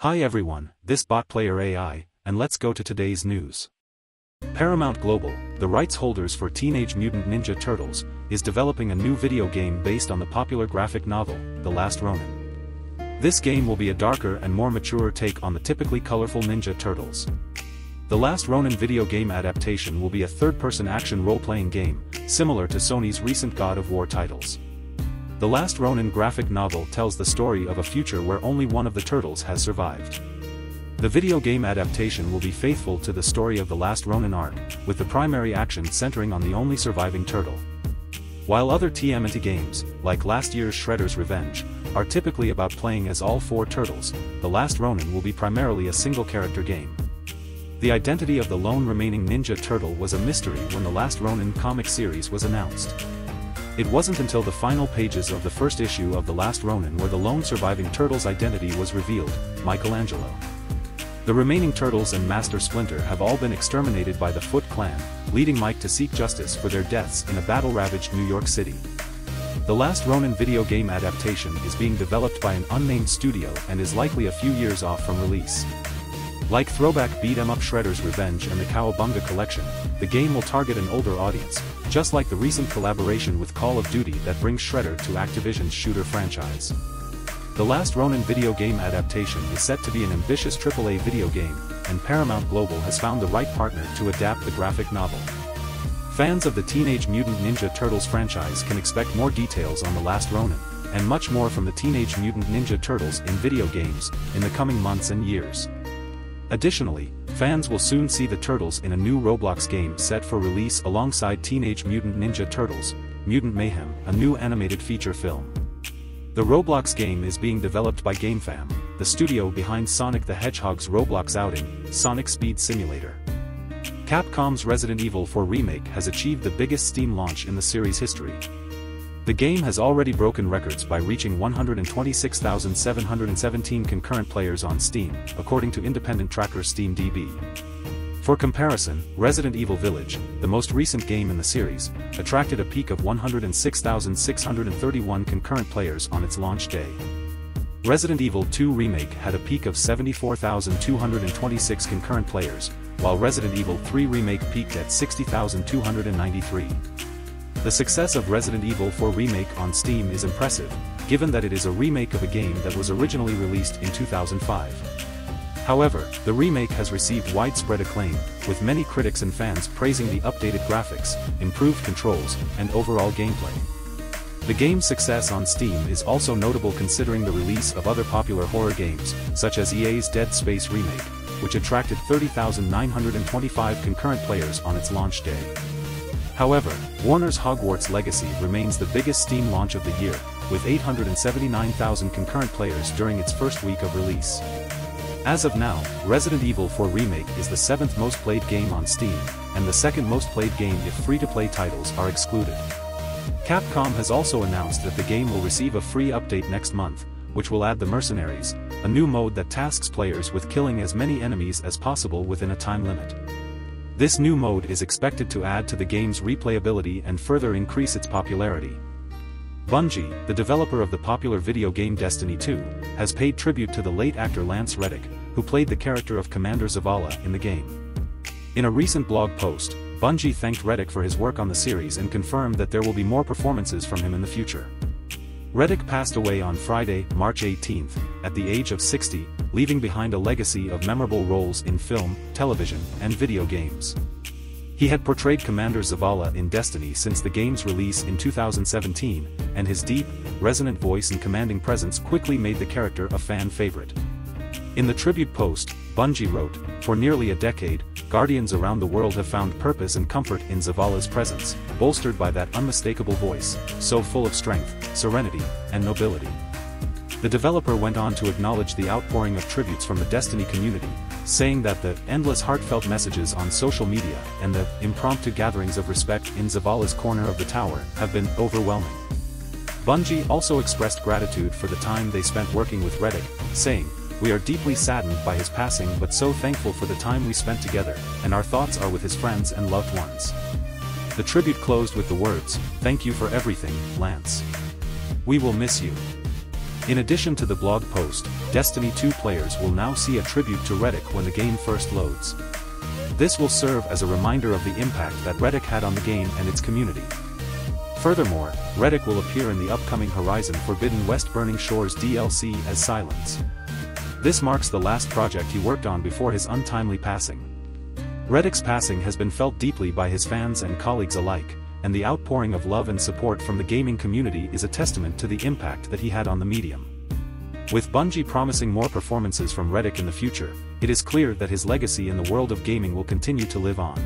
Hi everyone, this BotPlayerAI, and let's go to today's news. Paramount Global, the rights holders for Teenage Mutant Ninja Turtles, is developing a new video game based on the popular graphic novel, The Last Ronin. This game will be a darker and more mature take on the typically colorful Ninja Turtles. The Last Ronin video game adaptation will be a third-person action role-playing game, similar to Sony's recent God of War titles. The Last Ronin graphic novel tells the story of a future where only one of the turtles has survived. The video game adaptation will be faithful to the story of the Last Ronin arc, with the primary action centering on the only surviving turtle. While other TMNT games, like last year's Shredder's Revenge, are typically about playing as all four turtles, The Last Ronin will be primarily a single-character game. The identity of the lone remaining Ninja Turtle was a mystery when the Last Ronin comic series was announced. It wasn't until the final pages of the first issue of The Last Ronin where the lone surviving turtle's identity was revealed, Michelangelo. The remaining turtles and Master Splinter have all been exterminated by the Foot Clan, leading Mike to seek justice for their deaths in a battle-ravaged New York City. The Last Ronin video game adaptation is being developed by an unnamed studio and is likely a few years off from release. Like throwback beat-em-up Shredder's Revenge and the Cowabunga collection, the game will target an older audience, just like the recent collaboration with Call of Duty that brings Shredder to Activision's shooter franchise. The Last Ronin video game adaptation is set to be an ambitious AAA video game, and Paramount Global has found the right partner to adapt the graphic novel. Fans of the Teenage Mutant Ninja Turtles franchise can expect more details on The Last Ronin, and much more from the Teenage Mutant Ninja Turtles in video games, in the coming months and years. Additionally, fans will soon see the Turtles in a new Roblox game set for release alongside Teenage Mutant Ninja Turtles, Mutant Mayhem, a new animated feature film. The Roblox game is being developed by GameFam, the studio behind Sonic the Hedgehog's Roblox outing, Sonic Speed Simulator. Capcom's Resident Evil 4 Remake has achieved the biggest Steam launch in the series' history. The game has already broken records by reaching 126,717 concurrent players on Steam, according to independent tracker SteamDB. For comparison, Resident Evil Village, the most recent game in the series, attracted a peak of 106,631 concurrent players on its launch day. Resident Evil 2 Remake had a peak of 74,226 concurrent players, while Resident Evil 3 Remake peaked at 60,293. The success of Resident Evil 4 Remake on Steam is impressive, given that it is a remake of a game that was originally released in 2005. However, the remake has received widespread acclaim, with many critics and fans praising the updated graphics, improved controls, and overall gameplay. The game's success on Steam is also notable considering the release of other popular horror games, such as EA's Dead Space Remake, which attracted 30,925 concurrent players on its launch day. However, Warner's Hogwarts Legacy remains the biggest Steam launch of the year, with 879,000 concurrent players during its first week of release. As of now, Resident Evil 4 Remake is the 7th most played game on Steam, and the 2nd most played game if free-to-play titles are excluded. Capcom has also announced that the game will receive a free update next month, which will add the Mercenaries, a new mode that tasks players with killing as many enemies as possible within a time limit. This new mode is expected to add to the game's replayability and further increase its popularity. Bungie, the developer of the popular video game Destiny 2, has paid tribute to the late actor Lance Reddick, who played the character of Commander Zavala in the game. In a recent blog post, Bungie thanked Reddick for his work on the series and confirmed that there will be more performances from him in the future. Reddick passed away on Friday, March 18, at the age of 60, leaving behind a legacy of memorable roles in film, television, and video games. He had portrayed Commander Zavala in Destiny since the game's release in 2017, and his deep, resonant voice and commanding presence quickly made the character a fan favorite. In the tribute post, Bungie wrote, "For nearly a decade, Guardians around the world have found purpose and comfort in Zavala's presence, bolstered by that unmistakable voice, so full of strength, serenity, and nobility." The developer went on to acknowledge the outpouring of tributes from the Destiny community, saying that the endless heartfelt messages on social media and the impromptu gatherings of respect in Zavala's corner of the tower have been overwhelming. Bungie also expressed gratitude for the time they spent working with Reddick, saying, "We are deeply saddened by his passing but so thankful for the time we spent together, and our thoughts are with his friends and loved ones." The tribute closed with the words, "Thank you for everything, Lance. We will miss you." In addition to the blog post, Destiny 2 players will now see a tribute to Reddick when the game first loads. This will serve as a reminder of the impact that Reddick had on the game and its community. Furthermore, Reddick will appear in the upcoming Horizon Forbidden West Burning Shores DLC as Silence. This marks the last project he worked on before his untimely passing. Reddick's passing has been felt deeply by his fans and colleagues alike, and the outpouring of love and support from the gaming community is a testament to the impact that he had on the medium. With Bungie promising more performances from Reddick in the future, it is clear that his legacy in the world of gaming will continue to live on.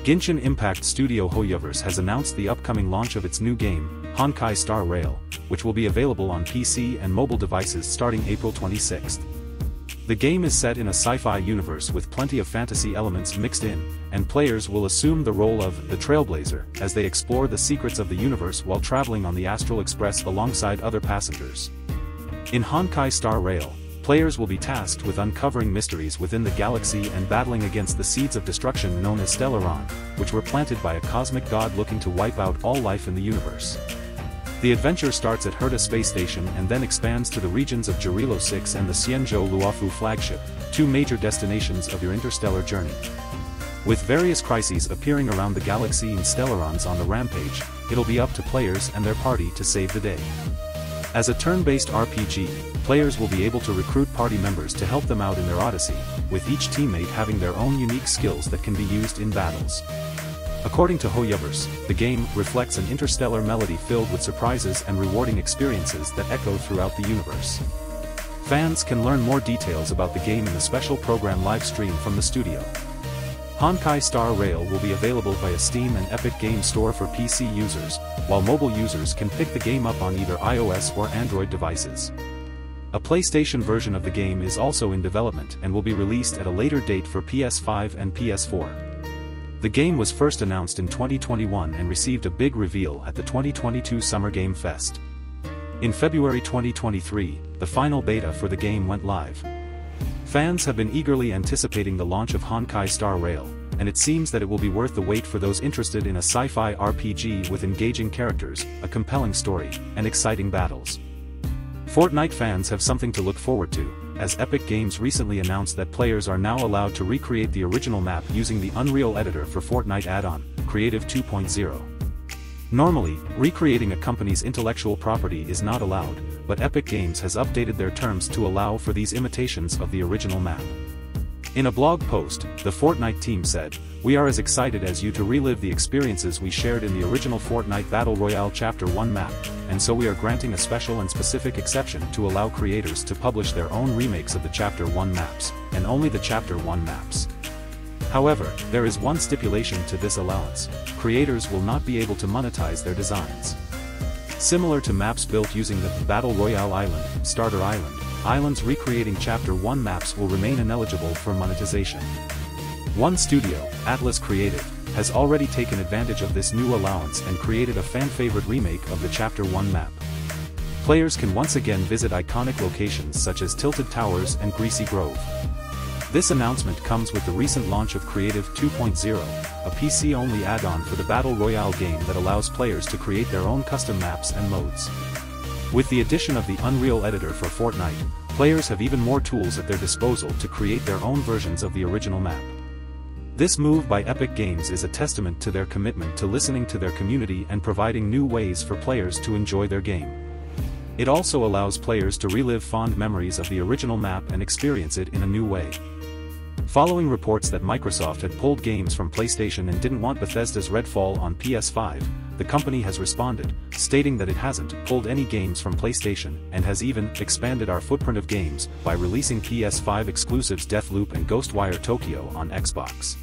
Genshin Impact studio HoYoverse has announced the upcoming launch of its new game, Honkai Star Rail, which will be available on PC and mobile devices starting April 26th. The game is set in a sci-fi universe with plenty of fantasy elements mixed in, and players will assume the role of the Trailblazer as they explore the secrets of the universe while traveling on the Astral Express alongside other passengers. In Honkai Star Rail, players will be tasked with uncovering mysteries within the galaxy and battling against the seeds of destruction known as Stellaron, which were planted by a cosmic god looking to wipe out all life in the universe. The adventure starts at Herta Space Station and then expands to the regions of Jarilo 6 and the Xianzhou Luofu flagship, two major destinations of your interstellar journey. With various crises appearing around the galaxy and Stellarons on the rampage, it'll be up to players and their party to save the day. As a turn-based RPG, players will be able to recruit party members to help them out in their odyssey, with each teammate having their own unique skills that can be used in battles. According to HoYoverse, the game reflects an interstellar melody filled with surprises and rewarding experiences that echo throughout the universe. Fans can learn more details about the game in the special program live stream from the studio. Honkai Star Rail will be available via Steam and Epic Games Store for PC users, while mobile users can pick the game up on either iOS or Android devices. A PlayStation version of the game is also in development and will be released at a later date for PS5 and PS4. The game was first announced in 2021 and received a big reveal at the 2022 Summer Game Fest. In February 2023, the final beta for the game went live. Fans have been eagerly anticipating the launch of Honkai Star Rail, and it seems that it will be worth the wait for those interested in a sci-fi RPG with engaging characters, a compelling story, and exciting battles. Fortnite fans have something to look forward to, as Epic Games recently announced that players are now allowed to recreate the original map using the Unreal Editor for Fortnite add-on, Creative 2.0. Normally, recreating a company's intellectual property is not allowed, but Epic Games has updated their terms to allow for these imitations of the original map. In a blog post, the Fortnite team said, "We are as excited as you to relive the experiences we shared in the original Fortnite Battle Royale Chapter 1 map, and so we are granting a special and specific exception to allow creators to publish their own remakes of the Chapter 1 maps, and only the Chapter 1 maps. However, there is one stipulation to this allowance: creators will not be able to monetize their designs. Similar to maps built using the Battle Royale Island, Starter Island, islands recreating Chapter 1 maps will remain ineligible for monetization." One studio, Atlas Creative, has already taken advantage of this new allowance and created a fan-favorite remake of the Chapter 1 map. Players can once again visit iconic locations such as Tilted Towers and Greasy Grove. This announcement comes with the recent launch of Creative 2.0, a PC-only add-on for the Battle Royale game that allows players to create their own custom maps and modes. With the addition of the Unreal Editor for Fortnite, players have even more tools at their disposal to create their own versions of the original map. This move by Epic Games is a testament to their commitment to listening to their community and providing new ways for players to enjoy their game. It also allows players to relive fond memories of the original map and experience it in a new way. Following reports that Microsoft had pulled games from PlayStation and didn't want Bethesda's Redfall on PS5, the company has responded, stating that it hasn't pulled any games from PlayStation and has even expanded our footprint of games by releasing PS5 exclusives Deathloop and Ghostwire Tokyo on Xbox.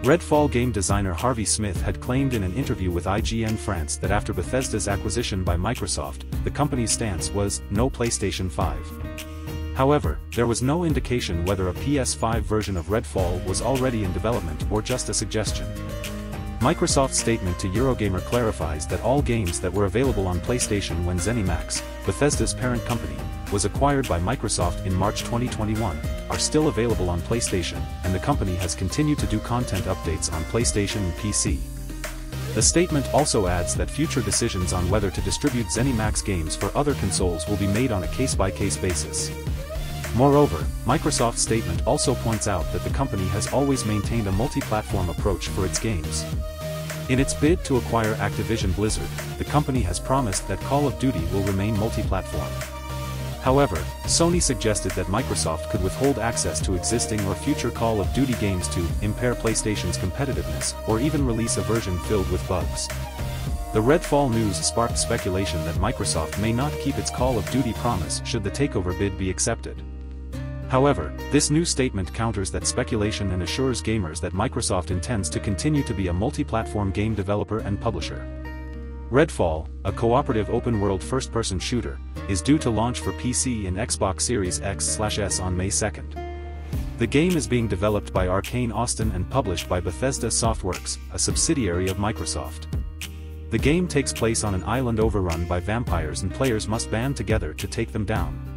Redfall game designer Harvey Smith had claimed in an interview with IGN France that after Bethesda's acquisition by Microsoft, the company's stance was no PlayStation 5. However, there was no indication whether a PS5 version of Redfall was already in development or just a suggestion. Microsoft's statement to Eurogamer clarifies that all games that were available on PlayStation when ZeniMax, Bethesda's parent company, was acquired by Microsoft in March 2021, are still available on PlayStation, and the company has continued to do content updates on PlayStation and PC. The statement also adds that future decisions on whether to distribute ZeniMax games for other consoles will be made on a case-by-case basis. Moreover, Microsoft's statement also points out that the company has always maintained a multi-platform approach for its games. In its bid to acquire Activision Blizzard, the company has promised that Call of Duty will remain multi-platform. However, Sony suggested that Microsoft could withhold access to existing or future Call of Duty games to impair PlayStation's competitiveness, or even release a version filled with bugs. The Redfall news sparked speculation that Microsoft may not keep its Call of Duty promise should the takeover bid be accepted. However, this new statement counters that speculation and assures gamers that Microsoft intends to continue to be a multi-platform game developer and publisher. Redfall, a cooperative open-world first-person shooter, is due to launch for PC and Xbox Series X/S on May 2nd. The game is being developed by Arcane Austin and published by Bethesda Softworks, a subsidiary of Microsoft. The game takes place on an island overrun by vampires and players must band together to take them down.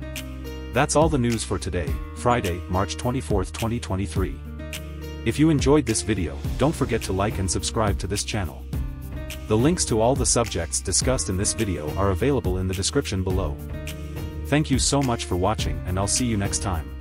That's all the news for today, Friday, March 24, 2023. If you enjoyed this video, don't forget to like and subscribe to this channel. The links to all the subjects discussed in this video are available in the description below. Thank you so much for watching and I'll see you next time.